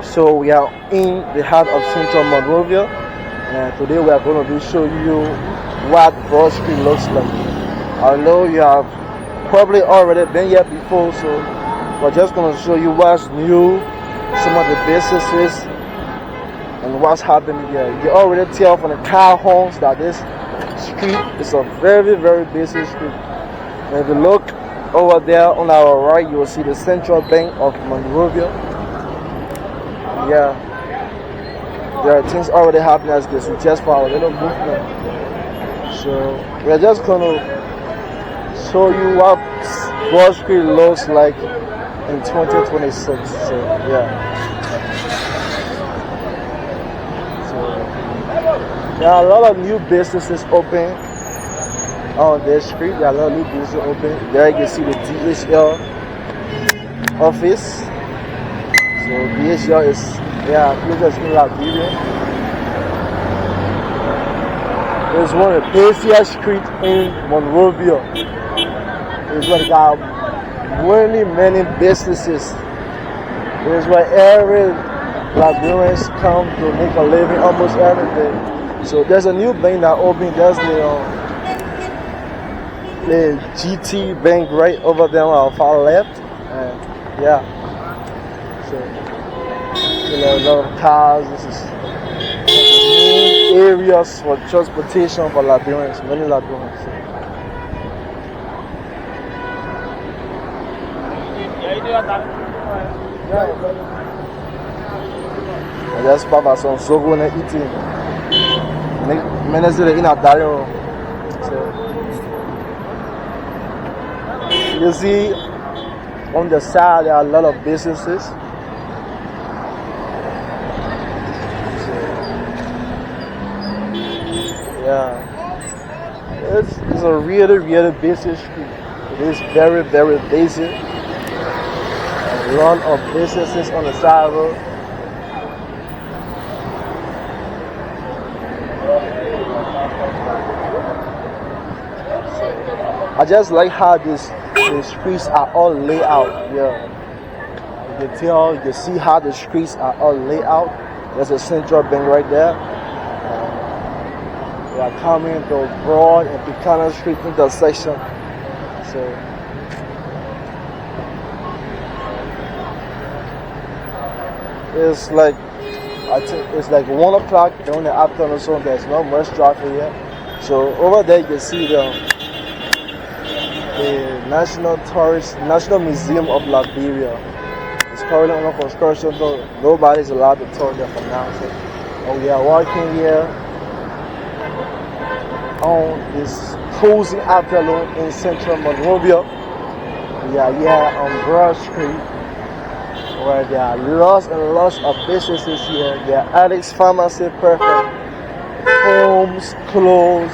So we are in the heart of Central Monrovia, and today we are going to be showing you what Broad Street looks like. I know you have probably already been here before, so we're just going to show you what's new, some of the businesses, and what's happening here. You can already tell from the car horns that this street is a very, very busy street. And if you look over there on our right, you will see the Central Bank of Monrovia. Yeah, there are things already happening as this. It's just for our little movement. So we're just going to show you what Broad Street looks like in 2026. So yeah. So there are a lot of new businesses open on this street. There are a lot of new businesses open. There you can see the DHL office. So DHL is closest in Liberia. There's one of the busiest streets in Monrovia. It's where they got many businesses. It's where every Liberians come to make a living almost every day. So there's a new bank that opened. There's the GT bank right over there on our far left. And yeah. So a lot of cars. This is main areas for transportation for Liberians, many Liberians. I just papa some sogo and eating. Many say in a diary. So you see on the side there are a lot of businesses. Yeah, it's a really busy street. It is very busy. A lot of businesses on the side road. I just like how the streets are all laid out. Yeah, you can see how the streets are all laid out. There's a Central Bank right there. We are coming to Broad and Buchanan Street intersection. So it's like, I think it's like 1 o'clock during the afternoon, so there's not much traffic here. So over there you can see the National Museum of Liberia. It's currently under construction, so nobody's allowed to tour there for now. So, and we are walking here on this cozy afternoon in Central Monrovia. We are here on Broad Street, where there are lots and lots of businesses here. There are Addicts Pharmacy, Perfect, homes, clothes,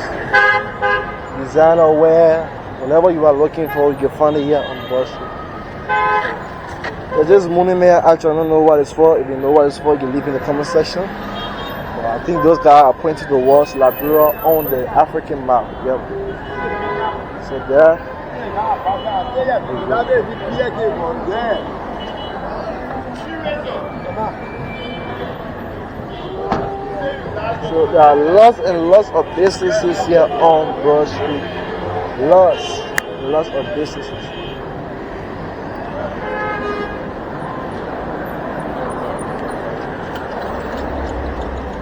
designer wear, whatever you are looking for, you can find it here on Broad Street. There's this monument, actually I don't know what it's for. If you know what it's for, you can leave in the comment section. I think those guys are pointing towards Liberia on the African map. Yep. So there. So there are lots and lots of businesses here on Broad Street. Lots of businesses.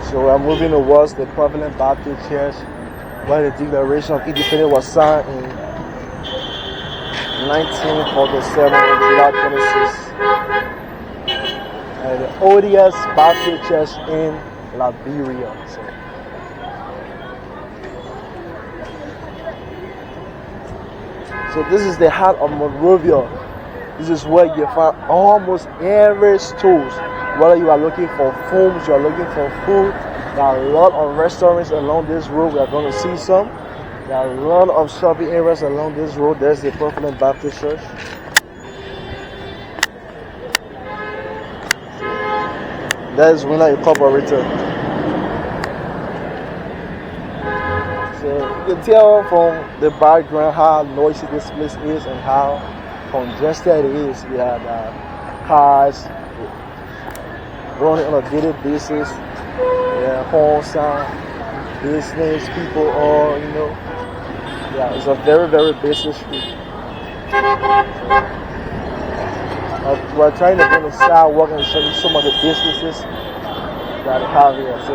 So we're moving towards the Prevalent Baptist Church, where the Declaration of Independence was signed in 1947 on July 26th. And the oldest Baptist church in Liberia. So this is the heart of Monrovia. This is where you find almost every store. Whether you are looking for foams, you are looking for food, there are a lot of restaurants along this road. We are going to see some. There are a lot of shopping areas along this road. There's the Prevalent Baptist Church. That is Winner Incorporated. So you can tell from the background how noisy this place is and how congested it is. We have cars, running on a daily basis. Yeah, horn sound, business, people, all, yeah, it's a very, very busy street. We're trying to go on the sidewalk and show you some of the businesses that they have here. So,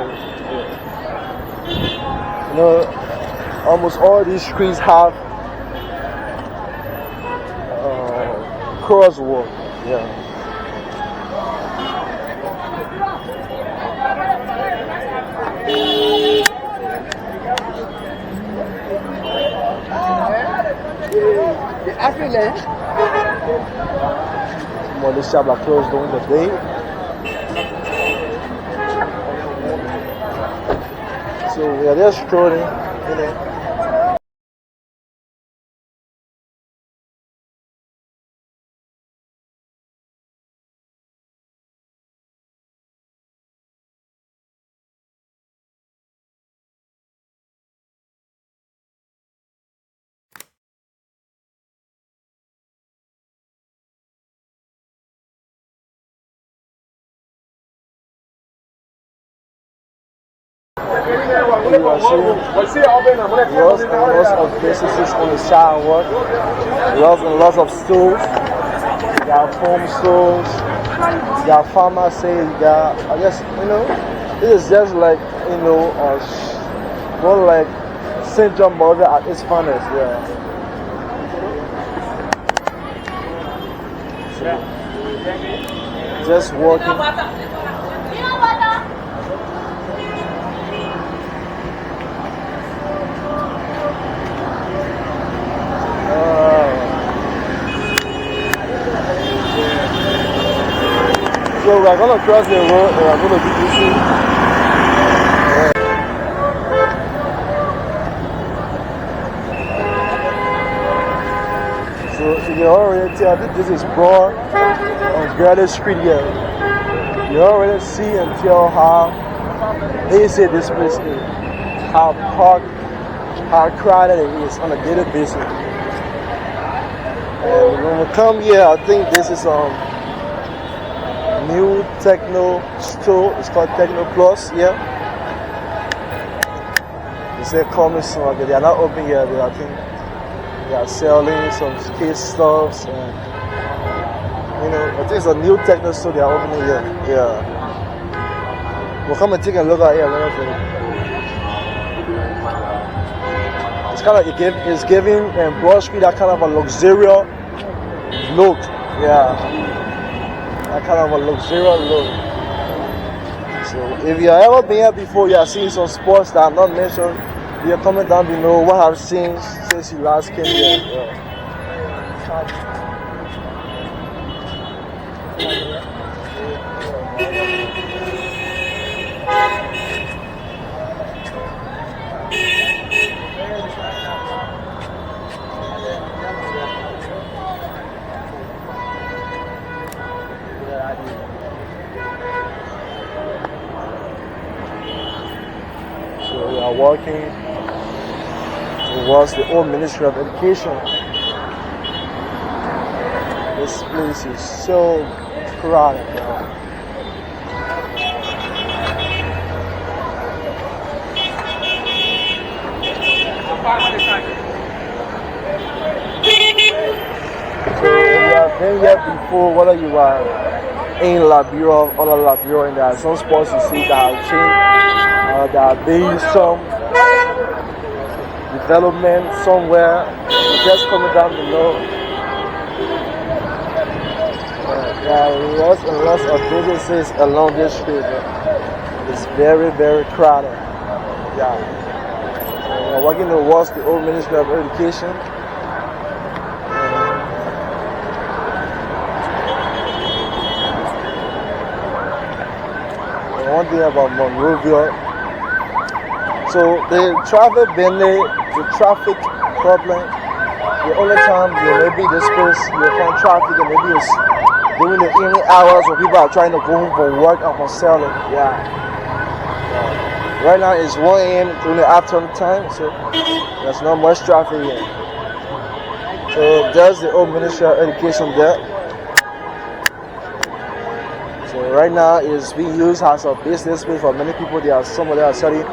yeah. Almost all these streets have crosswalk. Yeah. Some of the shops are closed during the day. So we are just strolling, lots of businesses on the sidewalk, lots of stores. You got home stores, you got pharmacy, you got, I guess, it is just like, more like Central Monrovia at its finest, yeah. So, just walking. So we're going to cross the road and we're going to do this thing. So you can already tell that this is broad on Granite Street here. You already see and tell how busy this place is, how packed, how crowded it is on a daily basis. And when we come here, I think this is new techno store. It's called Techno Plus. Yeah, they say coming soon. Okay, they are not open yet, but I think they are selling some skate stuffs and I think it's a new techno store they are opening here. Yeah, we'll come and take a look at it. It's kind of it's giving Broad Street that kind of a luxurious look. Yeah. That kind of a luxurious look. So if you have ever been here before, you have seen some spots that I'm not mentioned, you are comment down below what I've seen since you last came here. Yeah. So we are walking towards the old Ministry of Education. This place is so crowded now. So if you have been here before, whether you are in Liberia or other Liberia, and there are some spots you see that have changed. There have been some development somewhere. Just coming down below. There are lots and lots of businesses along this street. It's very, very crowded. Yeah. We're walking towards the old Ministry of Education. One thing about Monrovia, so the traffic problem, the only time you may be this place, you find traffic and maybe it's during the evening hours when people are trying to go home from work or from selling. Yeah. Right now it's 1 a.m. during the afternoon time, so there's not much traffic here. So there's the old Ministry of Education there. So right now it's being used as a business place for many people. There are some of them are selling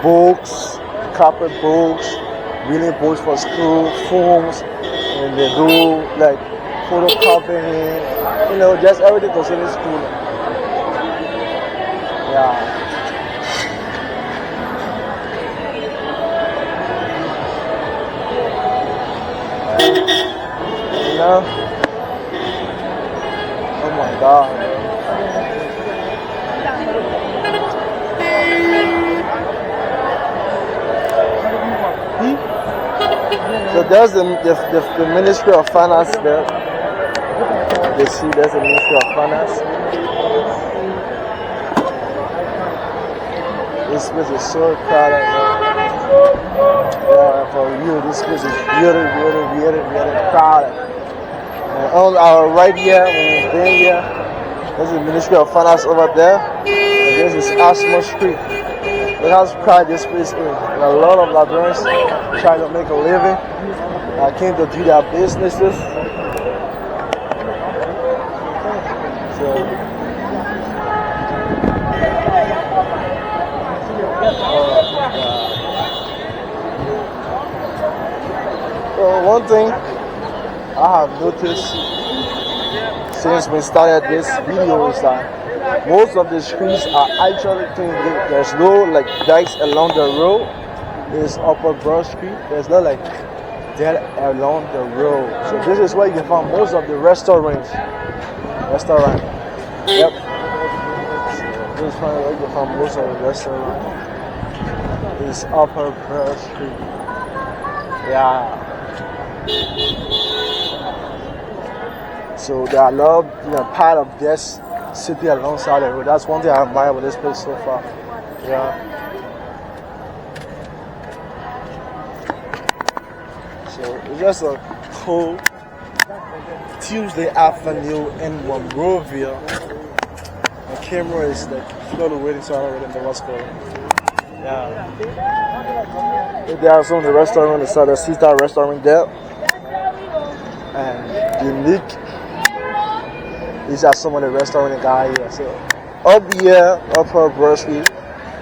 books, carpet books, reading books for school, phones, and they do like photocopying, just everything concerning school. Yeah. Oh my God. So there's the Ministry of Finance there. You see, there's the Ministry of Finance. This place is so crowded. Yeah, for you, this place is really crowded. And on our right here, when we're being here, there's the Ministry of Finance over there. And there's this Asthma Street. Look how crowded this place is. And a lot of Liberians trying to make a living. I came to do their businesses. So one thing I have noticed since we started this video is that most of the streets are actually clean. There's no like dikes along the road. It's Upper Broad Street. There's no like dead along the road. So this is where you can find most of the restaurants. Yep. So this is where you can find most of the restaurants. It's Upper Broad Street. Yeah. So there are a lot of part of this city alongside the road. That's one thing I admire about this place so far. Yeah. So it's just a cool Tuesday afternoon in Monrovia. My camera is like slowly waiting, so I don't really know what's going on. Yeah. There are some of the restaurants inside the Caesar restaurant there. And Unique. These are some of the restaurants they got here. So up here, Upper Broad Street,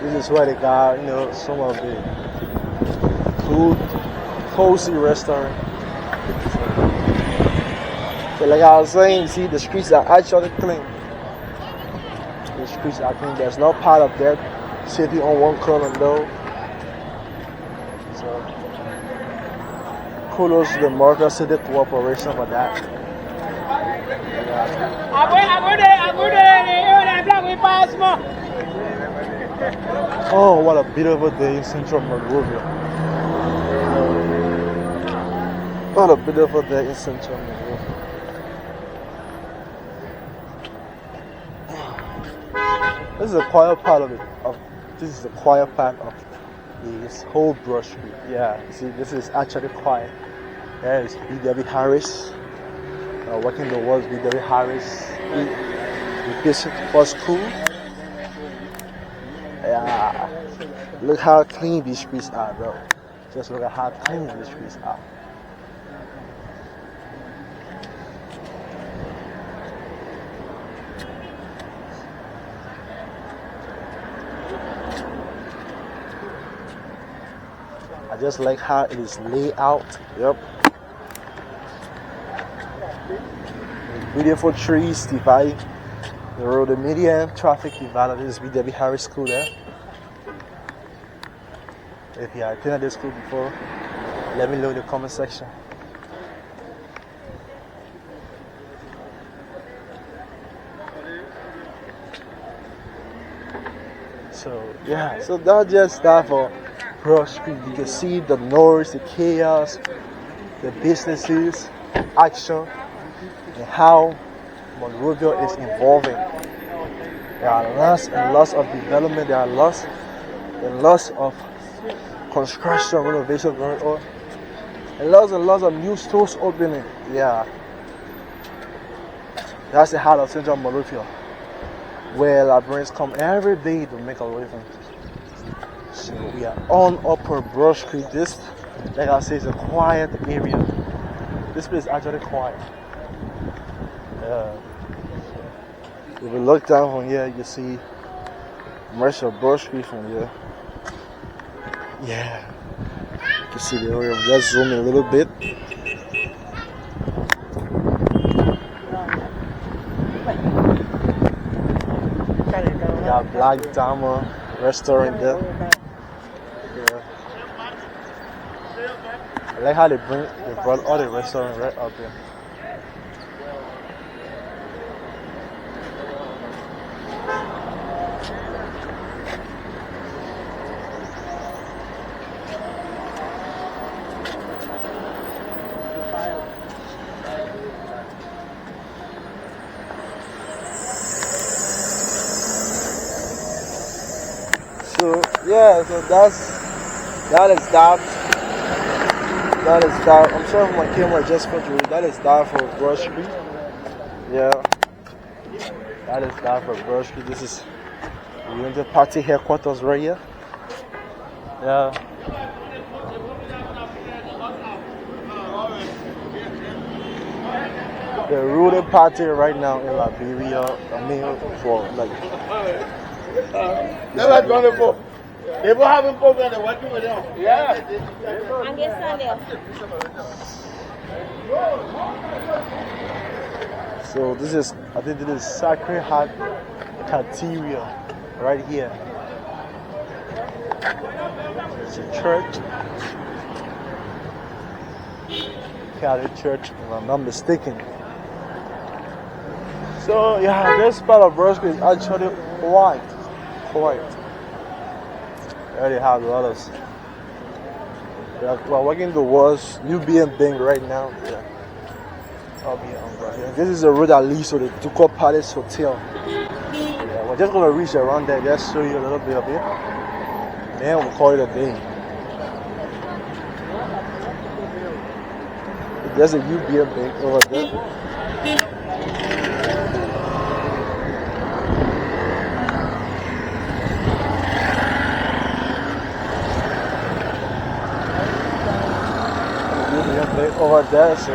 this is where they got, some of the cool, cozy restaurant. So like I was saying, you see the streets are actually clean. The streets are clean. There's no part of that city on one corner though. So kudos to the Monrovia City Corporation for that. Oh, what a beautiful day in central Monrovia. What a beautiful day in central Monrovia. This is a quiet part of it. This is the quiet part of this whole Broad Street. Yeah, see, this is actually quiet. There is B.W. Harris. Working towards B.W. Harris. The bishop for school. Yeah. Look how clean these streets are, bro. Just look at how clean these streets are. I just like how it is laid out. Yep. Beautiful trees divide the road, the median traffic divider. This is B.W. Harris School there. If you have attended this school before, let me know in the comment section. So yeah, so that's just that for Broad Street. You can see the noise, the chaos, the businesses, action, and how Monrovia is evolving. There are lots and lots of development. There are lots and lots of construction, renovation going on, and lots of new stores opening. Yeah, that's the heart of Central Monrovia, where Liberians come every day to make a living. So we are on Upper Broad Street. This, like I say, is a quiet area. This place is actually quiet. If you look down from here, you can see much of Broad Street from here. Yeah, you can see the area. Let's zoom in a little bit. We got Black Diamond restaurant there. Yeah. I like how they brought all the restaurants right up here. So yeah, so that is that. That is that. I'm sorry if my camera just went through. That is that for Broad Street. Yeah, that is that for Broad Street. This is the party headquarters right here. Yeah. The ruling party right now in Liberia. I mean, for like. Never done it before. They were having programs and working with them. Yeah. And get Sunday. So this is, I think this is Sacred Heart Cathedral right here. It's a church. Catholic church, if I'm not mistaken. So yeah, this part of Broad Street is actually quiet. They already have a lot of. We're walking towards Liberian Bank right now. Yeah. I'll be on right here. This is the road that leads to the Ducal Palace Hotel. Yeah, we're just gonna reach around there, just show you a little bit of it. Then we'll call it a day. There's a Liberian Bank over there. Over there, so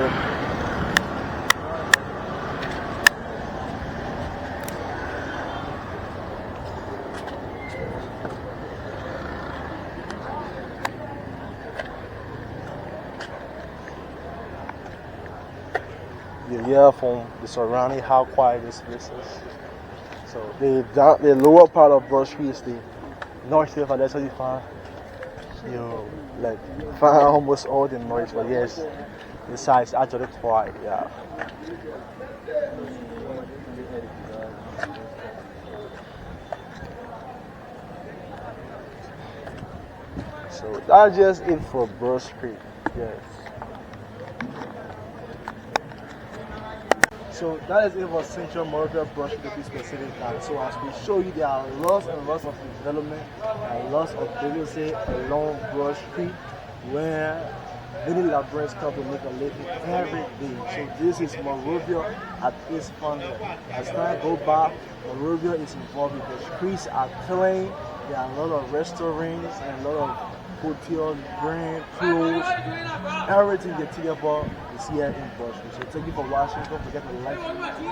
you hear from the surrounding how quiet this place is. So the lower part of Broad Street is the north side, and that's how you find find almost all the noise, but yes, the side is actually quiet, yeah. So that's just it for Broad Street, yes. So that is it for Central Monrovia Broad Street to be specific time. So as we show you, there are lots and lots of development and lots of businesses along Broad Street where many Liberians come to make a living every day. So this is Monrovia at its founder. As time goes by, Monrovia is involved with the streets are clean. There are a lot of restaurants and a lot of hotels, brand, clothes, everything you think about is here in Broad Street. So thank you for watching. Don't forget to like,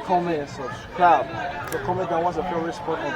comment, and subscribe. So comment down what's your favorite spot on